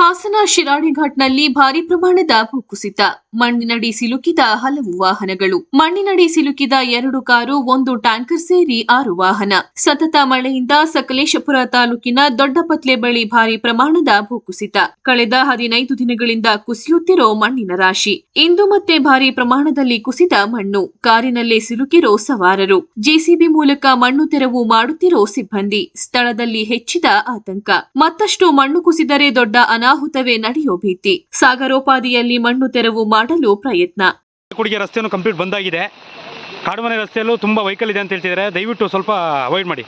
ಹಾಸನ ಶಿರಾಡಿಘಾಟ್ನಲ್ಲಿ ಭಾರಿ ಪ್ರಮಾಣದ ಭೂಕುಸಿತ, ಮಣ್ಣಿನಡಿ ಸಿಲುಕಿದ ಹಲವು ವಾಹನಗಳು. ಮಣ್ಣಿನಡಿ ಸಿಲುಕಿದ 2 ಕಾರು, 1 ಟ್ಯಾಂಕರ್ ಸೇರಿ 6 ವಾಹನ. ಸತತ ಮಳೆಯಿಂದ ಸಕಲೇಶಪುರ ತಾಲೂಕಿನ ದೊಡ್ಡಪತ್ಲೆ ಬಳಿ ಭಾರಿ ಪ್ರಮಾಣದ ಭೂಕುಸಿತ. ಕಳೆದ 15 ದಿನಗಳಿಂದ ಕುಸಿಯುತ್ತಿರೋ ಮಣ್ಣಿನ ರಾಶಿ. ಇಂದು ಮತ್ತೆ ಭಾರಿ ಪ್ರಮಾಣದಲ್ಲಿ ಕುಸಿದ ಮಣ್ಣು. ಕಾರಿನಲ್ಲೇ ಸಿಲುಕಿರೋ ಸವಾರರು. ಜೆಸಿಬಿ ಮೂಲಕ ಮಣ್ಣು ತೆರವು ಮಾಡುತ್ತಿರೋ ಸಿಬ್ಬಂದಿ. ಸ್ಥಳದಲ್ಲಿ ಹೆಚ್ಚಿದ ಆತಂಕ. ಮತ್ತಷ್ಟು ಮಣ್ಣು ಕುಸಿದರೆ ದೊಡ್ಡ ಅನಾಹುತವೇ ನಡೆಯೋ ಭೀತಿ. ಸಾಗರೋಪಾದಿಯಲ್ಲಿ ಮಣ್ಣು ತೆರವು ಮಾಡಲು ಪ್ರಯತ್ನ. ಕುಡಿಗೆ ರಸ್ತೆಯನ್ನು ಕಂಪ್ಲೀಟ್ ಬಂದಾಗಿದೆ. ಕಾಡುಮನೆ ರಸ್ತೆಯಲ್ಲೂ ತುಂಬಾ ವೆಹಿಕಲ್ ಇದೆ ಅಂತ ಹೇಳ್ತಿದ್ದಾರೆ. ದಯವಿಟ್ಟು ಸ್ವಲ್ಪ ಅವಾಯ್ಡ್ ಮಾಡಿ.